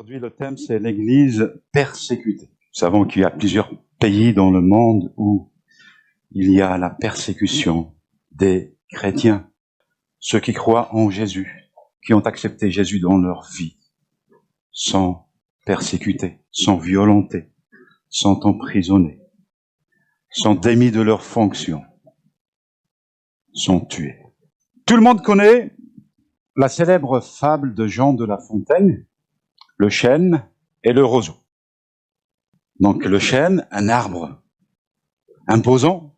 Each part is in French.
Aujourd'hui, le thème, c'est l'Église persécutée. Nous savons qu'il y a plusieurs pays dans le monde où il y a la persécution des chrétiens, ceux qui croient en Jésus, qui ont accepté Jésus dans leur vie, sont persécutés, sont violentés, sont emprisonnés, sont démis de leurs fonctions, sont tués. Tout le monde connaît la célèbre fable de Jean de La Fontaine, le chêne et le roseau. Donc le chêne, un arbre imposant,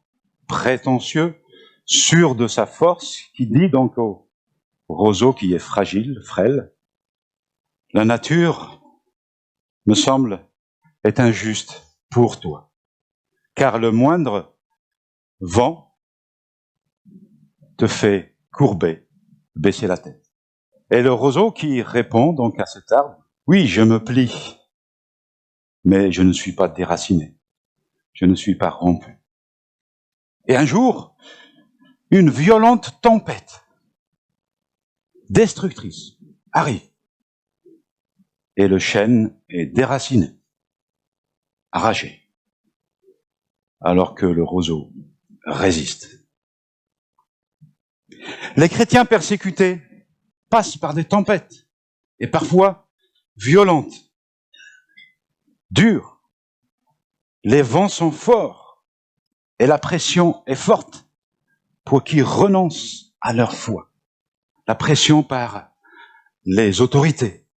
prétentieux, sûr de sa force, qui dit donc au roseau qui est fragile, frêle, la nature, me semble, est injuste pour toi, car le moindre vent te fait courber, baisser la tête. Et le roseau qui répond donc à cet arbre, oui, je me plie, mais je ne suis pas déraciné, je ne suis pas rompu. Et un jour, une violente tempête destructrice arrive, et le chêne est déraciné, arraché, alors que le roseau résiste. Les chrétiens persécutés passent par des tempêtes, et parfois violentes, dures. Les vents sont forts, et la pression est forte pour qu'ils renoncent à leur foi. La pression par les autorités,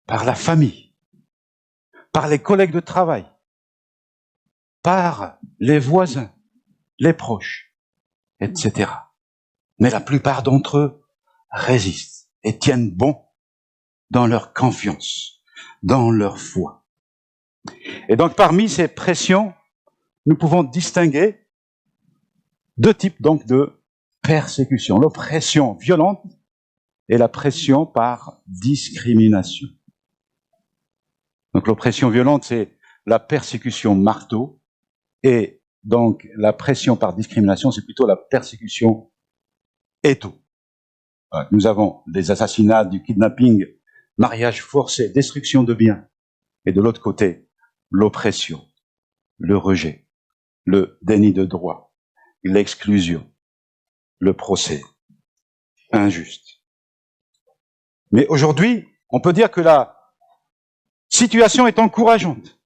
par la famille, par les collègues de travail, par les voisins, les proches, etc. Mais la plupart d'entre eux résistent et tiennent bon dans leur confiance, dans leur foi. Et donc parmi ces pressions, nous pouvons distinguer deux types donc de persécution. L'oppression violente et la pression par discrimination. Donc l'oppression violente, c'est la persécution marteau, et donc la pression par discrimination, c'est plutôt la persécution étau. Nous avons des assassinats, du kidnapping, mariage forcé, destruction de biens, et de l'autre côté, l'oppression, le rejet, le déni de droit, l'exclusion, le procès injuste. Mais aujourd'hui, on peut dire que la situation est encourageante.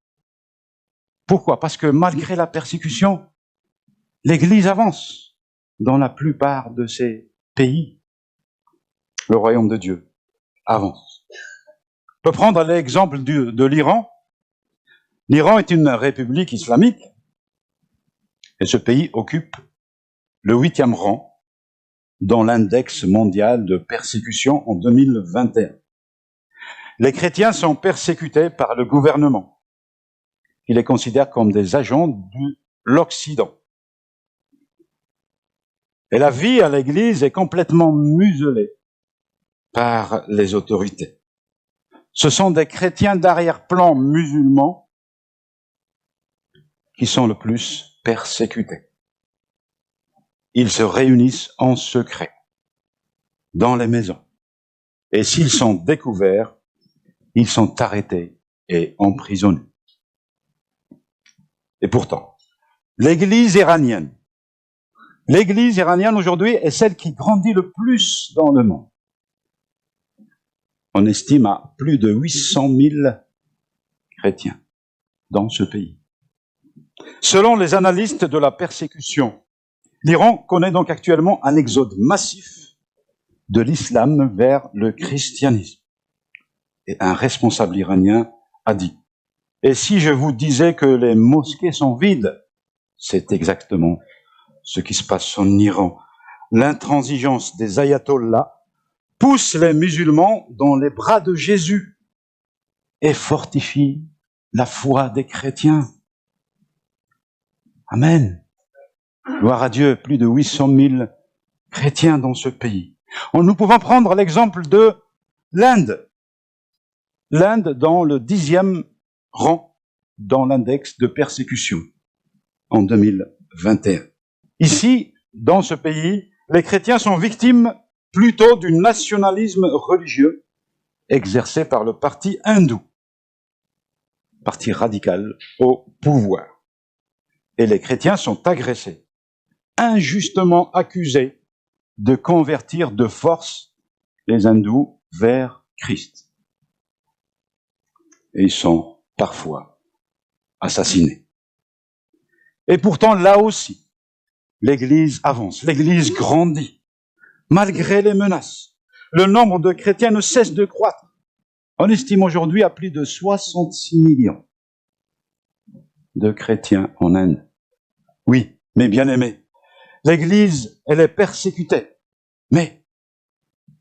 Pourquoi? Parce que malgré la persécution, l'Église avance dans la plupart de ces pays. Le royaume de Dieu avance. On peut prendre l'exemple de l'Iran. L'Iran est une république islamique et ce pays occupe le 8e rang dans l'index mondial de persécution en 2021. Les chrétiens sont persécutés par le gouvernement, qui les considère comme des agents de l'Occident. Et la vie à l'Église est complètement muselée par les autorités. Ce sont des chrétiens d'arrière-plan musulmans qui sont le plus persécutés. Ils se réunissent en secret dans les maisons. Et s'ils sont découverts, ils sont arrêtés et emprisonnés. Et pourtant, l'Église iranienne aujourd'hui est celle qui grandit le plus dans le monde. On estime à plus de 800 000 chrétiens dans ce pays. Selon les analystes de la persécution, l'Iran connaît donc actuellement un exode massif de l'islam vers le christianisme. Et un responsable iranien a dit, « Et si je vous disais que les mosquées sont vides ?» C'est exactement ce qui se passe en Iran. L'intransigeance des ayatollahs pousse les musulmans dans les bras de Jésus et fortifie la foi des chrétiens. Amen. Gloire à Dieu, plus de 800 000 chrétiens dans ce pays. Nous pouvons prendre l'exemple de l'Inde. L'Inde dans le 10e rang dans l'index de persécution en 2021. Ici, dans ce pays, les chrétiens sont victimes plutôt du nationalisme religieux exercée par le parti hindou, parti radical au pouvoir. Et les chrétiens sont agressés, injustement accusés de convertir de force les hindous vers Christ. Et ils sont parfois assassinés. Et pourtant, là aussi, l'Église avance, l'Église grandit, malgré les menaces. Le nombre de chrétiens ne cesse de croître. On estime aujourd'hui à plus de 66 millions de chrétiens en Inde. Oui, mes bien-aimés, l'Église, elle est persécutée. Mais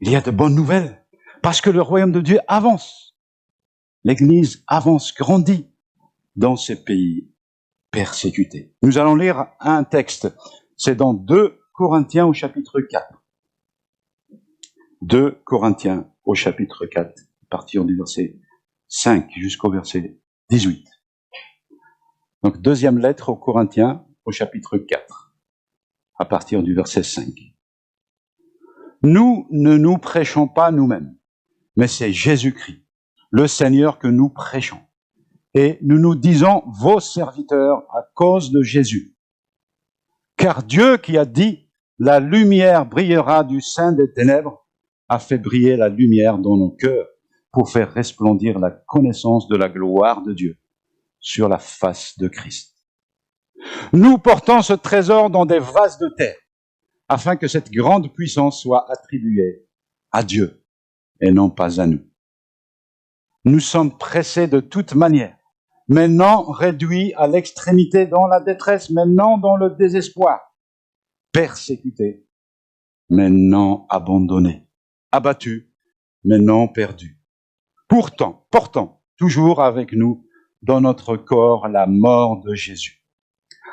il y a de bonnes nouvelles, parce que le royaume de Dieu avance. L'Église avance, grandit dans ces pays persécutés. Nous allons lire un texte. C'est dans 2 Corinthiens au chapitre 4. 2 Corinthiens au chapitre 4, à partir du verset 5 jusqu'au verset 18. Donc, deuxième lettre aux Corinthiens au chapitre 4, à partir du verset 5. Nous ne nous prêchons pas nous-mêmes, mais c'est Jésus-Christ, le Seigneur que nous prêchons. Et nous nous disons vos serviteurs à cause de Jésus. Car Dieu qui a dit, la lumière brillera du sein des ténèbres, a fait briller la lumière dans nos cœurs pour faire resplendir la connaissance de la gloire de Dieu sur la face de Christ. Nous portons ce trésor dans des vases de terre, afin que cette grande puissance soit attribuée à Dieu et non pas à nous. Nous sommes pressés de toute manière, maintenant réduits à l'extrémité dans la détresse, maintenant dans le désespoir, persécutés, maintenant abandonnés, abattus, maintenant perdus. Pourtant, portant toujours avec nous dans notre corps la mort de Jésus,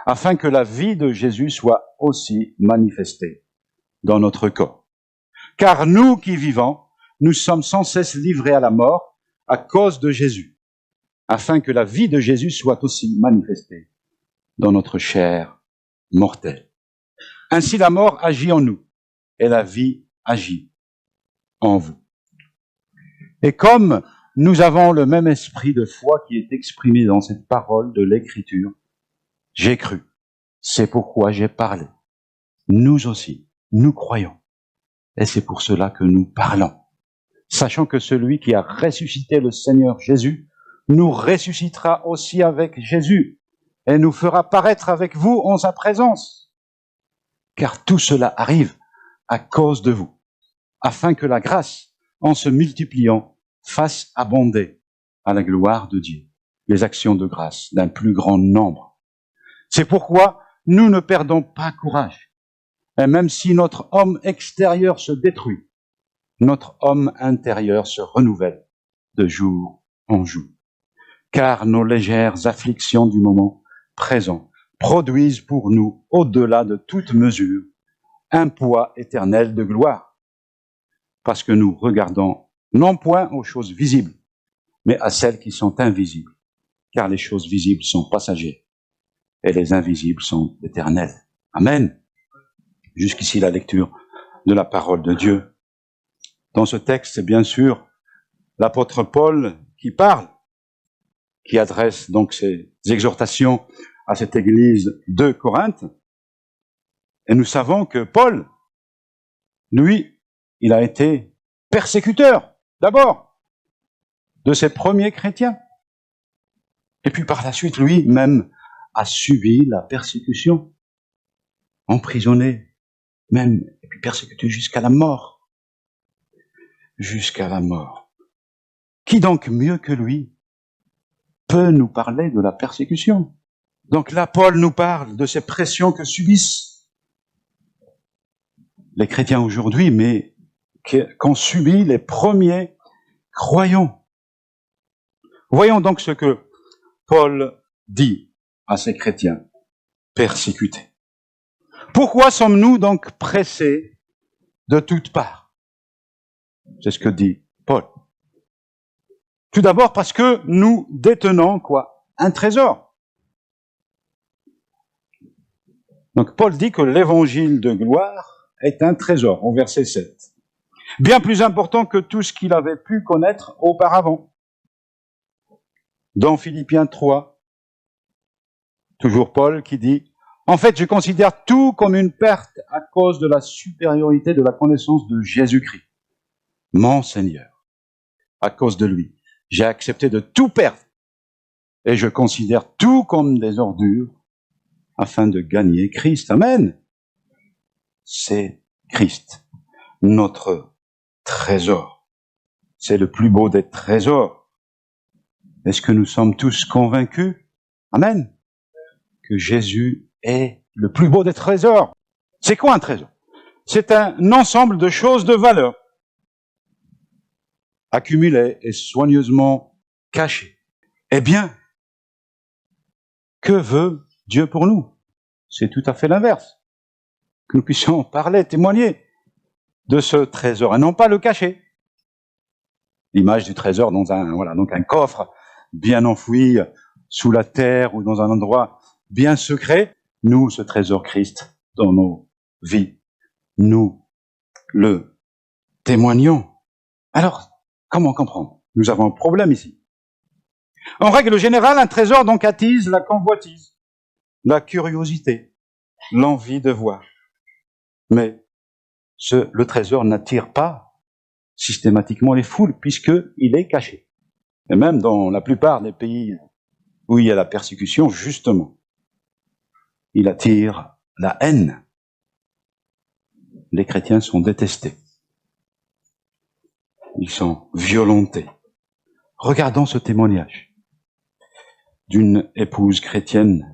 afin que la vie de Jésus soit aussi manifestée dans notre corps. Car nous qui vivons, nous sommes sans cesse livrés à la mort à cause de Jésus, afin que la vie de Jésus soit aussi manifestée dans notre chair mortelle. Ainsi la mort agit en nous, et la vie agit en vous. Et comme nous avons le même esprit de foi qui est exprimé dans cette parole de l'Écriture, j'ai cru, c'est pourquoi j'ai parlé. Nous aussi, nous croyons, et c'est pour cela que nous parlons, sachant que celui qui a ressuscité le Seigneur Jésus nous ressuscitera aussi avec Jésus et nous fera paraître avec vous en sa présence. Car tout cela arrive à cause de vous, afin que la grâce, en se multipliant, fasse abonder à la gloire de Dieu les actions de grâce d'un plus grand nombre. C'est pourquoi nous ne perdons pas courage. Et même si notre homme extérieur se détruit, notre homme intérieur se renouvelle de jour en jour. Car nos légères afflictions du moment présent produisent pour nous, au-delà de toute mesure, un poids éternel de gloire. Parce que nous regardons non point aux choses visibles, mais à celles qui sont invisibles. Car les choses visibles sont passagères et les invisibles sont éternelles. Amen. Jusqu'ici la lecture de la parole de Dieu. Dans ce texte, c'est bien sûr l'apôtre Paul qui parle, qui adresse donc ses exhortations à cette église de Corinthe. Et nous savons que Paul, lui, il a été persécuteur, d'abord, de ses premiers chrétiens. Et puis par la suite, lui-même a subi la persécution, emprisonné, même, et puis persécuté jusqu'à la mort. Jusqu'à la mort. Qui donc mieux que lui peut nous parler de la persécution? Donc là, Paul nous parle de ces pressions que subissent les chrétiens aujourd'hui, mais qu'ont subi les premiers croyants. Voyons donc ce que Paul dit à ces chrétiens persécutés. Pourquoi sommes-nous donc pressés de toutes parts? C'est ce que dit Paul. Tout d'abord parce que nous détenons quoi? Un trésor. Donc Paul dit que l'évangile de gloire est un trésor, au verset 7. bien plus important que tout ce qu'il avait pu connaître auparavant. Dans Philippiens 3, toujours Paul qui dit « En fait, je considère tout comme une perte à cause de la supériorité de la connaissance de Jésus-Christ, mon Seigneur. À cause de lui, j'ai accepté de tout perdre et je considère tout comme des ordures afin de gagner Christ. » Amen. C'est Christ, notre trésor. C'est le plus beau des trésors. Est-ce que nous sommes tous convaincus? Amen. Que Jésus est le plus beau des trésors. C'est quoi un trésor? C'est un ensemble de choses de valeur, accumulées et soigneusement cachées. Eh bien, que veut Dieu pour nous? C'est tout à fait l'inverse. Que nous puissions parler, témoigner de ce trésor, et non pas le cacher. L'image du trésor dans un coffre bien enfoui sous la terre ou dans un endroit bien secret. Nous, ce trésor Christ dans nos vies, nous le témoignons. Alors, comment comprendre? Nous avons un problème ici. En règle générale, un trésor donc attise la convoitise, la curiosité, l'envie de voir. Mais le trésor n'attire pas systématiquement les foules puisqu'il est caché. Et même dans la plupart des pays où il y a la persécution, justement, il attire la haine. Les chrétiens sont détestés. Ils sont violentés. Regardons ce témoignage d'une épouse chrétienne.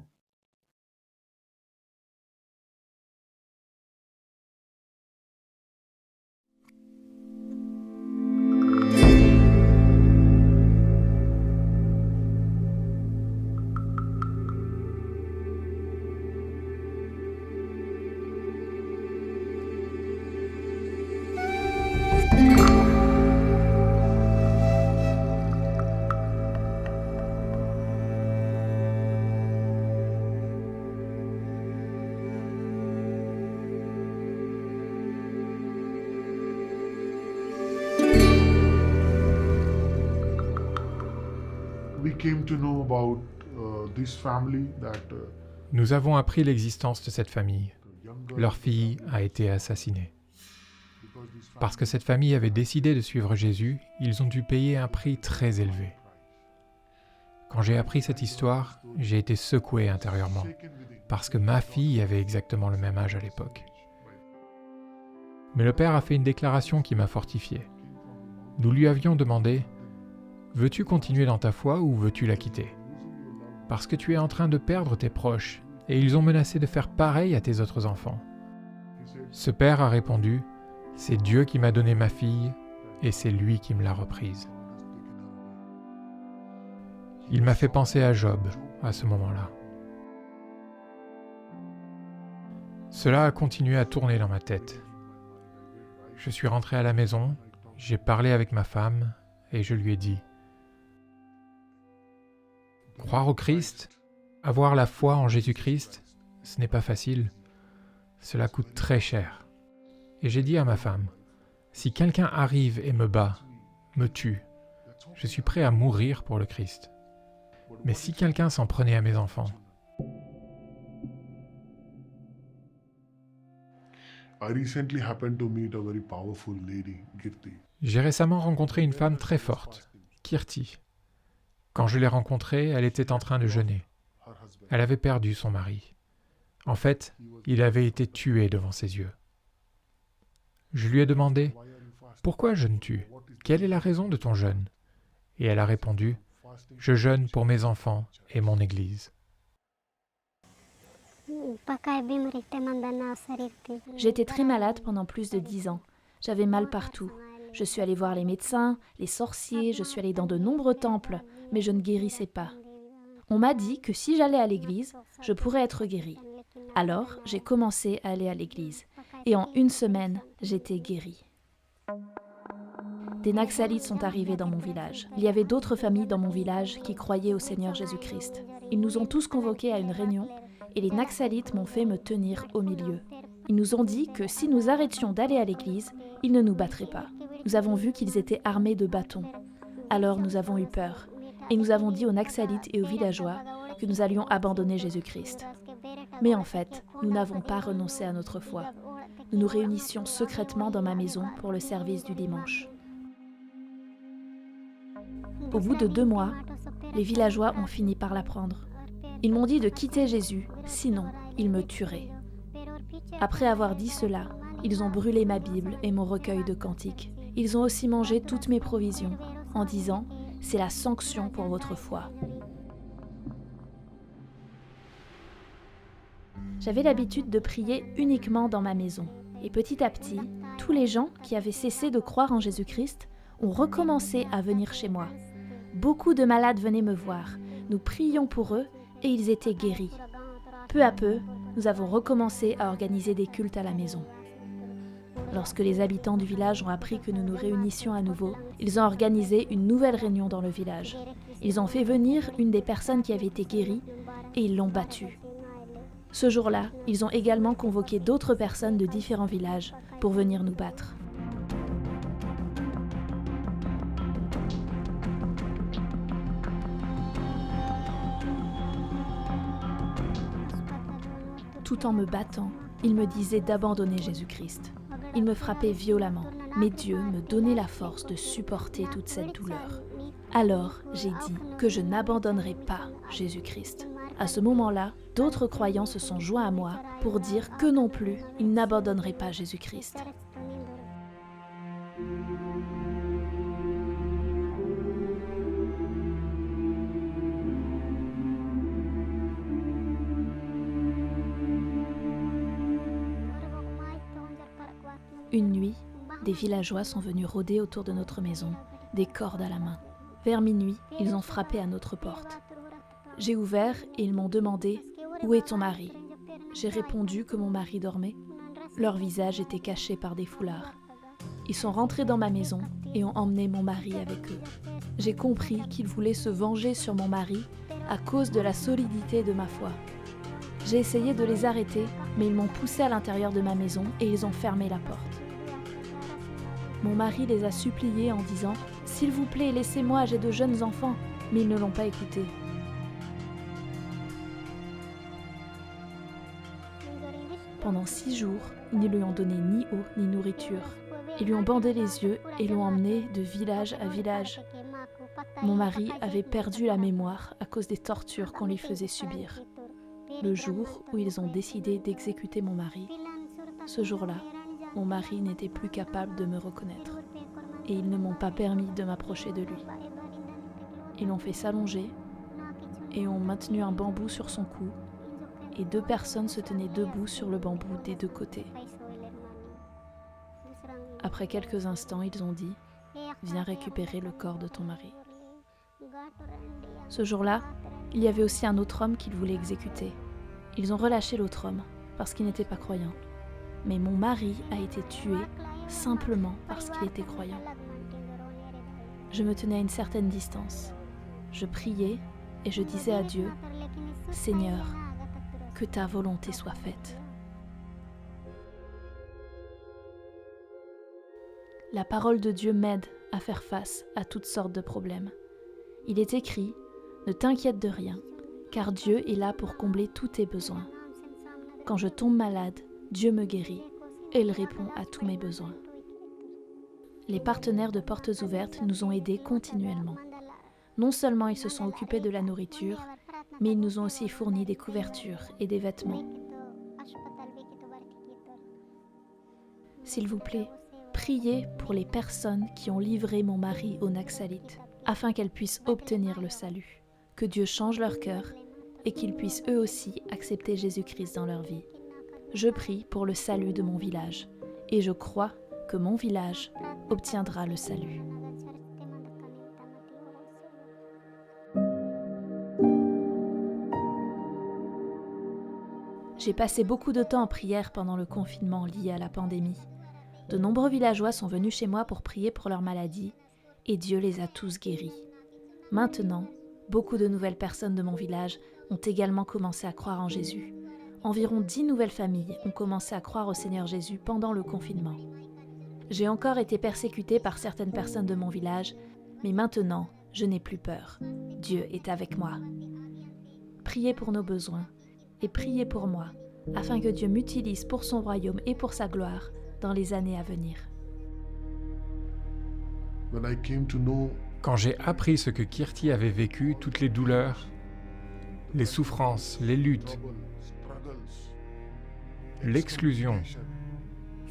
Nous avons appris l'existence de cette famille. Leur fille a été assassinée. Parce que cette famille avait décidé de suivre Jésus, ils ont dû payer un prix très élevé. Quand j'ai appris cette histoire, j'ai été secoué intérieurement, parce que ma fille avait exactement le même âge à l'époque. Mais le père a fait une déclaration qui m'a fortifié. Nous lui avions demandé « Veux-tu continuer dans ta foi ou veux-tu la quitter ? Parce que tu es en train de perdre tes proches et ils ont menacé de faire pareil à tes autres enfants. » Ce père a répondu « C'est Dieu qui m'a donné ma fille et c'est lui qui me l'a reprise. » Il m'a fait penser à Job à ce moment-là. Cela a continué à tourner dans ma tête. Je suis rentré à la maison, j'ai parlé avec ma femme et je lui ai dit « Croire au Christ, avoir la foi en Jésus-Christ, ce n'est pas facile. Cela coûte très cher. » Et j'ai dit à ma femme « Si quelqu'un arrive et me bat, me tue, je suis prêt à mourir pour le Christ. Mais si quelqu'un s'en prenait à mes enfants, j'ai récemment rencontré une femme très forte, Kirti. Quand je l'ai rencontrée, elle était en train de jeûner. Elle avait perdu son mari. En fait, il avait été tué devant ses yeux. Je lui ai demandé « Pourquoi jeûnes-tu ? Quelle est la raison de ton jeûne ?» Et elle a répondu « Je jeûne pour mes enfants et mon Église. » J'étais très malade pendant plus de 10 ans. J'avais mal partout. Je suis allée voir les médecins, les sorciers, je suis allée dans de nombreux temples, mais je ne guérissais pas. On m'a dit que si j'allais à l'église, je pourrais être guérie. Alors, j'ai commencé à aller à l'église. Et en 1 semaine, j'étais guérie. Des Naxalites sont arrivés dans mon village. Il y avait d'autres familles dans mon village qui croyaient au Seigneur Jésus-Christ. Ils nous ont tous convoqués à une réunion et les Naxalites m'ont fait me tenir au milieu. Ils nous ont dit que si nous arrêtions d'aller à l'église, ils ne nous battraient pas. Nous avons vu qu'ils étaient armés de bâtons. Alors nous avons eu peur et nous avons dit aux Naxalites et aux villageois que nous allions abandonner Jésus-Christ. Mais en fait, nous n'avons pas renoncé à notre foi. Nous nous réunissions secrètement dans ma maison pour le service du dimanche. Au bout de 2 mois, les villageois ont fini par l'apprendre. Ils m'ont dit de quitter Jésus, sinon ils me tueraient. Après avoir dit cela, ils ont brûlé ma Bible et mon recueil de cantiques. Ils ont aussi mangé toutes mes provisions, en disant « c'est la sanction pour votre foi ». J'avais l'habitude de prier uniquement dans ma maison. Et petit à petit, tous les gens qui avaient cessé de croire en Jésus-Christ ont recommencé à venir chez moi. Beaucoup de malades venaient me voir. Nous prions pour eux et ils étaient guéris. Peu à peu, nous avons recommencé à organiser des cultes à la maison. Lorsque les habitants du village ont appris que nous nous réunissions à nouveau, ils ont organisé une nouvelle réunion dans le village. Ils ont fait venir une des personnes qui avait été guérie et ils l'ont battue. Ce jour-là, ils ont également convoqué d'autres personnes de différents villages pour venir nous battre. Tout en me battant, ils me disaient d'abandonner Jésus-Christ. Ils me frappaient violemment, mais Dieu me donnait la force de supporter toute cette douleur. Alors, j'ai dit que je n'abandonnerais pas Jésus-Christ. À ce moment-là, d'autres croyants se sont joints à moi pour dire que non plus, ils n'abandonneraient pas Jésus-Christ. Une nuit, des villageois sont venus rôder autour de notre maison, des cordes à la main. Vers minuit, ils ont frappé à notre porte. J'ai ouvert et ils m'ont demandé « Où est ton mari ?» J'ai répondu que mon mari dormait. Leurs visages étaient cachés par des foulards. Ils sont rentrés dans ma maison et ont emmené mon mari avec eux. J'ai compris qu'ils voulaient se venger sur mon mari à cause de la solidité de ma foi. J'ai essayé de les arrêter, mais ils m'ont poussé à l'intérieur de ma maison et ils ont fermé la porte. Mon mari les a suppliés en disant « S'il vous plaît, laissez-moi, j'ai de jeunes enfants », mais ils ne l'ont pas écouté. Pendant 6 jours, ils ne lui ont donné ni eau ni nourriture. Ils lui ont bandé les yeux et l'ont emmené de village à village. Mon mari avait perdu la mémoire à cause des tortures qu'on lui faisait subir. Le jour où ils ont décidé d'exécuter mon mari, ce jour-là, mon mari n'était plus capable de me reconnaître et ils ne m'ont pas permis de m'approcher de lui. Ils l'ont fait s'allonger et ont maintenu un bambou sur son cou et 2 personnes se tenaient debout sur le bambou des 2 côtés. Après quelques instants, ils ont dit « Viens récupérer le corps de ton mari ». Ce jour-là, il y avait aussi un autre homme qu'ils voulaient exécuter. Ils ont relâché l'autre homme parce qu'il n'était pas croyant. Mais mon mari a été tué simplement parce qu'il était croyant. Je me tenais à une certaine distance. Je priais et je disais à Dieu « Seigneur, que ta volonté soit faite. » La parole de Dieu m'aide à faire face à toutes sortes de problèmes. Il est écrit « Ne t'inquiète de rien, car Dieu est là pour combler tous tes besoins. » Quand je tombe malade, Dieu me guérit et il répond à tous mes besoins. Les partenaires de Portes Ouvertes nous ont aidés continuellement. Non seulement ils se sont occupés de la nourriture, mais ils nous ont aussi fourni des couvertures et des vêtements. S'il vous plaît, priez pour les personnes qui ont livré mon mari aux Naxalites, afin qu'elles puissent obtenir le salut, que Dieu change leur cœur et qu'ils puissent eux aussi accepter Jésus-Christ dans leur vie. Je prie pour le salut de mon village et je crois que mon village obtiendra le salut. J'ai passé beaucoup de temps en prière pendant le confinement lié à la pandémie. De nombreux villageois sont venus chez moi pour prier pour leur maladie et Dieu les a tous guéris. Maintenant, beaucoup de nouvelles personnes de mon village ont également commencé à croire en Jésus. Environ 10 nouvelles familles ont commencé à croire au Seigneur Jésus pendant le confinement. J'ai encore été persécutée par certaines personnes de mon village, mais maintenant, je n'ai plus peur. Dieu est avec moi. Priez pour nos besoins et priez pour moi, afin que Dieu m'utilise pour son royaume et pour sa gloire dans les années à venir. Quand j'ai appris ce que Kirti avait vécu, toutes les douleurs, les souffrances, les luttes, l'exclusion,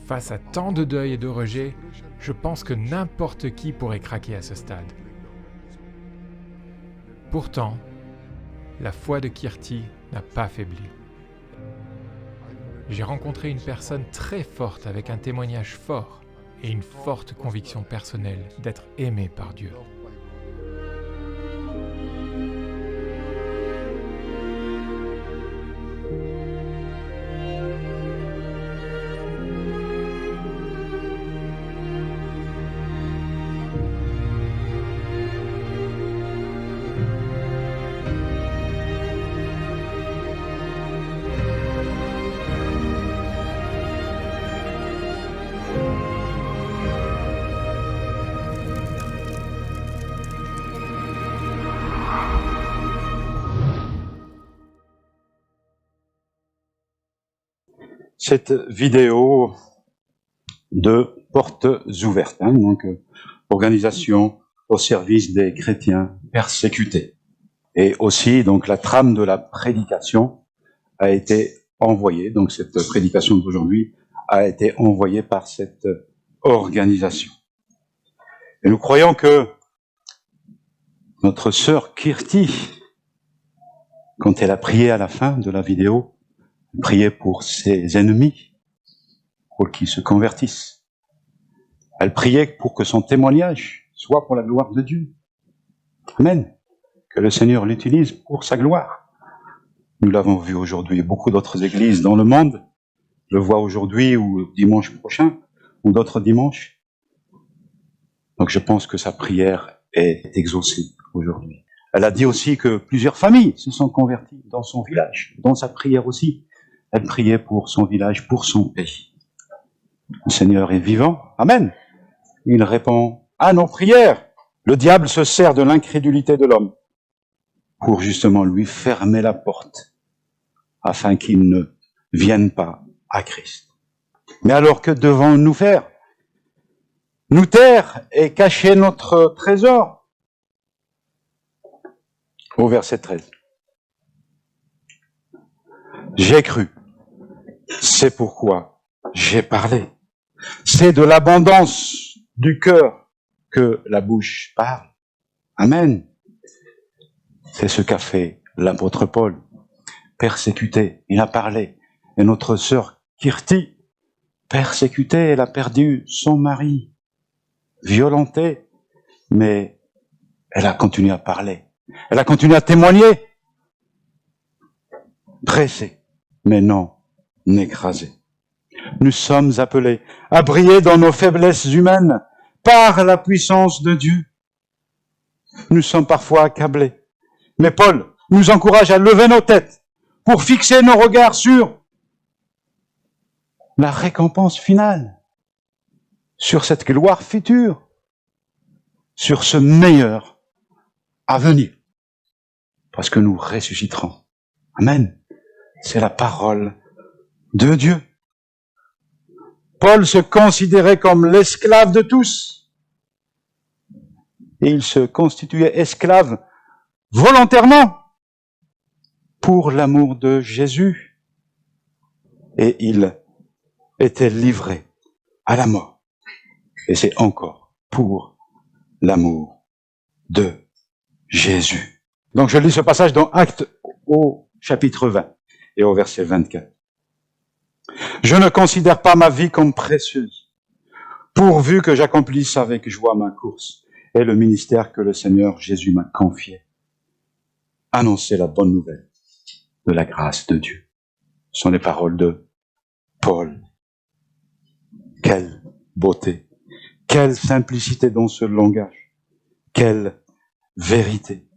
face à tant de deuil et de rejet, je pense que n'importe qui pourrait craquer à ce stade. Pourtant, la foi de Kirti n'a pas faibli. J'ai rencontré une personne très forte avec un témoignage fort et une forte conviction personnelle d'être aimé par Dieu. Cette vidéo de Portes Ouvertes, donc organisation au service des chrétiens persécutés. Et aussi, donc, la trame de la prédication a été envoyée, donc cette prédication d'aujourd'hui a été envoyée par cette organisation. Et nous croyons que notre sœur Kirti, quand elle a prié à la fin de la vidéo, prier pour ses ennemis, pour qu'ils se convertissent. Elle priait pour que son témoignage soit pour la gloire de Dieu. Amen. Que le Seigneur l'utilise pour sa gloire. Nous l'avons vu aujourd'hui, beaucoup d'autres églises dans le monde, je le vois aujourd'hui ou dimanche prochain, ou d'autres dimanches. Donc je pense que sa prière est exaucée aujourd'hui. Elle a dit aussi que plusieurs familles se sont converties dans son village, dans sa prière aussi. Elle priait pour son village, pour son pays. Le Seigneur est vivant. Amen. Il répond à nos prières. Le diable se sert de l'incrédulité de l'homme pour justement lui fermer la porte afin qu'il ne vienne pas à Christ. Mais alors que devons-nous faire? Nous taire et cacher notre trésor. Au verset 13. J'ai cru. C'est pourquoi j'ai parlé. C'est de l'abondance du cœur que la bouche parle. Amen. C'est ce qu'a fait l'apôtre Paul. Persécuté, il a parlé. Et notre sœur Kirti, persécutée, elle a perdu son mari. Violentée, mais elle a continué à parler. Elle a continué à témoigner. Pressée, mais non écrasée. Nous sommes appelés à briller dans nos faiblesses humaines par la puissance de Dieu. Nous sommes parfois accablés. Mais Paul nous encourage à lever nos têtes pour fixer nos regards sur la récompense finale, sur cette gloire future, sur ce meilleur avenir, parce que nous ressusciterons. Amen. C'est la parole de Dieu. Paul se considérait comme l'esclave de tous. Et il se constituait esclave volontairement pour l'amour de Jésus. Et il était livré à la mort. Et c'est encore pour l'amour de Jésus. Donc je lis ce passage dans Actes au chapitre 20 et au verset 24. Je ne considère pas ma vie comme précieuse, pourvu que j'accomplisse avec joie ma course et le ministère que le Seigneur Jésus m'a confié. Annoncer la bonne nouvelle de la grâce de Dieu. Ce sont les paroles de Paul. Quelle beauté, quelle simplicité dans ce langage, quelle vérité.